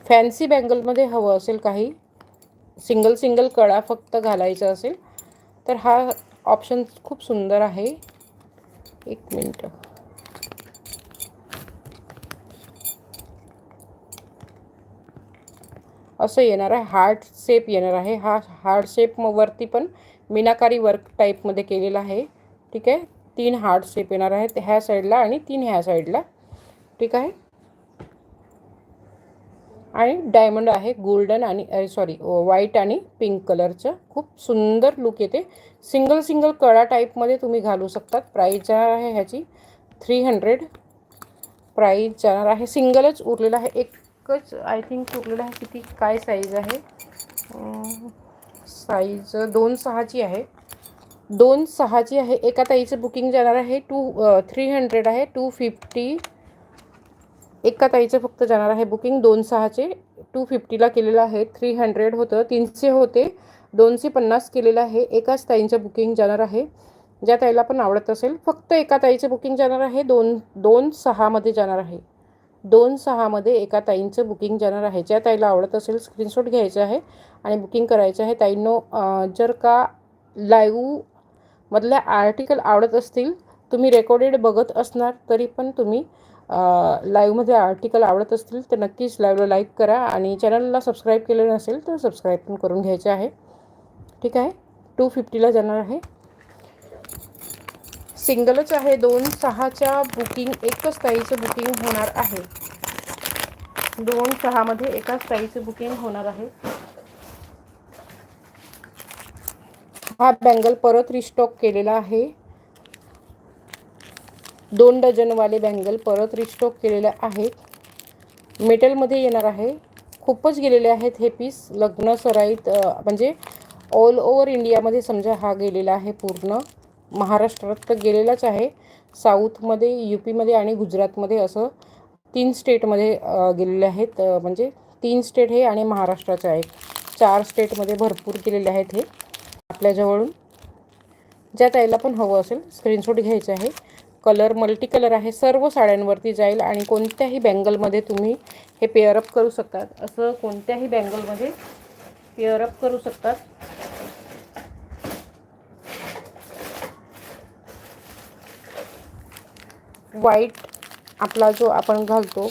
Fancy बँगलमध्ये हवं असेल काही, सिंगल सिंगल कडा फक्त घालायचं असेल तर हा ऑप्शन खूप सुंदर आहे. एक मिनिट. असं येणार आहे, हार्ट शेप येणार आहे. हा हार्ट शेप वरती पण मीनाकारी वर्क टाईपमध्ये केलेला आहे. ठीक आहे, 3 हार्ट शेप येणार आहेत ह्या साईडला आणि 3 ह्या साईडला. ठीक आहे, आणि डायमंड आहे गोल्डन आणि सॉरी व्हाईट आणि पिंक कलरचं. खूप सुंदर लुक येते. सिंगल सिंगल कडा टाईपमध्ये तुम्ही घालू शकतात. प्राईस जाणार आहे ह्याची 300. प्राईस जाणार आहे. सिंगलच उरलेला आहे, एकच आय थिंक उरलेला आहे. किती काय साईज आहे? साईज 2.6ची आहे. 2.6ची आहे. एका ताईचं बुकिंग जाणार आहे 300 आहे. 250 एका ताईचं फक्त जाणार आहे बुकिंग. 2.6चे 250ला केलेलं आहे. 300 होतं, 300 होते, 250 केलेलं आहे. एकाच ताईंचं बुकिंग जाणार आहे. ज्या ताईला पण आवडत असेल, फक्त एका ताईचं बुकिंग जाणार आहे. 2.6मध्ये जाणार आहे. 2.6मध्ये एका ताईंचं बुकिंग जाणार आहे. ज्या ताईला आवडत असेल स्क्रीनशॉट घ्यायचा आहे आणि बुकिंग करायचं आहे. ताईंनो, जर का लाईव्हमधल्या आर्टिकल आवडत असतील, तुम्ही रेकॉर्डेड बघत असणार तरी पण तुम्ही लाईव्हमध्ये आर्टिकल आवडत असतील तर नक्कीच लाईव्हला लाईक करा आणि चॅनलला सबस्क्राईब केलं नसेल तर सबस्क्राईब पण करून घ्यायचे आहे. ठीक आहे, 250ला जाणार आहे. सिंगलच आहे. 2.6च्या बुकिंग एकच ताईचं बुकिंग होणार आहे. 2.6मध्ये एकाच ताईचं बुकिंग होणार आहे. हा बँगल परत रिस्टॉक केलेला आहे. 2 डझनवाले बँगल परत रिस्टॉक केलेले आहेत. मेटलमध्ये येणार आहे. खूपच गेलेले आहेत हे पीस. लग्न सराईत म्हणजे ऑल ओव्हर इंडियामध्ये समजा हा गेलेला आहे. पूर्ण महाराष्ट्रात तर गेलेलाच आहे. साऊथमध्ये, यूपीमध्ये आणि गुजरातमध्ये असं 3 स्टेटमध्ये गेलेले आहेत. म्हणजे 3 स्टेट हे आणि महाराष्ट्राचे आहे. 4 स्टेटमध्ये भरपूर केलेले आहेत हे आपल्याजवळून. ज्या ताईला पण हवं असेल स्क्रीनशॉट घ्यायचा आहे. कलर मल्टी कलर आहे. सर्व साड्यांवरती जाईल आणि कोणत्याही बँगलमध्ये तुम्ही हे पेअरअप करू शकतात. असं कोणत्याही बँगलमध्ये पेअरअप करू शकतात. व्हाईट आपला जो आपण घालतो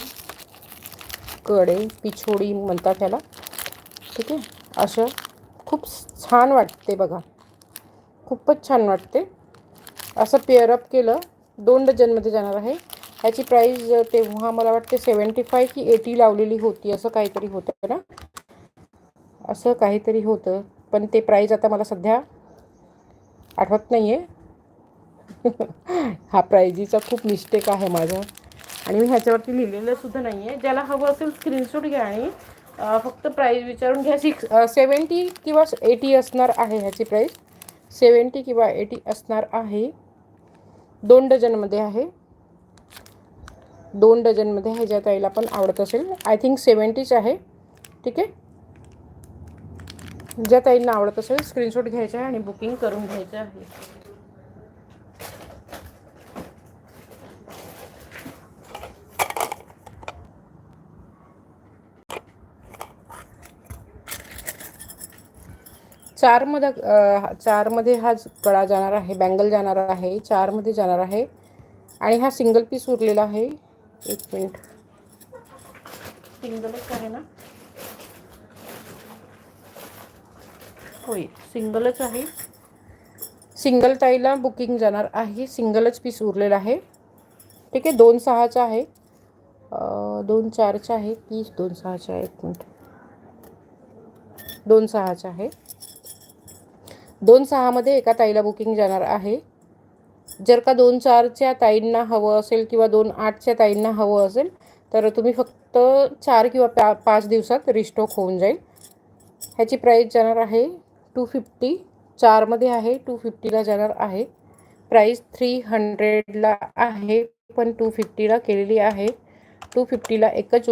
कडे, पिछोडी म्हणतात त्याला. ठीक आहे, असं खूप छान वाटते बघा. खूपच छान वाटते. असं पेअरअप केलं 2 डझनमध्ये जाणार आहे. ह्याची प्राईस तेव्हा मला वाटते 75 की 80 लावलेली होती. असं काहीतरी होतं ना, असं काहीतरी होतं. पण ते प्राईस आता मला सध्या आठवत नाही आहे. हा प्राईजीचा खूप मिस्टेक आहे माझा आणि मी ह्याच्यावरती लिहिलेलं सुद्धा नाही आहे. ज्याला हवं असेल स्क्रीनशॉट घ्या आणि फक्त प्राईस विचारून घ्या. 70 किंवा 80 असणार आहे ह्याची प्राईस. 70 किंवा 80 असणार आहे. 2 डझनमध्ये आहे. 2 डझनमध्ये आहे. ज्या ताईला पण आवडत असेल, आय थिंक 70च आहे. ठीक आहे, ज्या ताईंना आवडत असेल स्क्रीनशॉट घ्यायचा आहे आणि बुकिंग करून घ्यायचं आहे. चारमध्ये हा गळा जाणार आहे. बँगल जाणार आहे. 4मध्ये जाणार आहे आणि हा सिंगल पीस उरलेला आहे. एक मिनिट, सिंगलच आहे ना? होय, सिंगलच आहे. सिंगल ताईला बुकिंग जाणार आहे. सिंगलच पीस उरलेला आहे. ठीक आहे, 2.6चा आहे. 2.4चा आहे की 2.6चा आहे? एक मिनिट, 2.6चा आहे. 2.6मध्ये एका ताईला बुकिंग जाणार आहे. जर का 2.4च्या ताईंना हवं असेल किंवा 2.8च्या ताईंना हवं असेल तर तुम्ही फक्त 4 किंवा 5 दिवसात रिस्टॉक होऊन जाईल. ह्याची प्राईस जाणार आहे 250. 4मध्ये आहे, 250ला जाणार आहे. प्राईस 300ला आहे पण 250ला केलेली आहे. 250ला एकच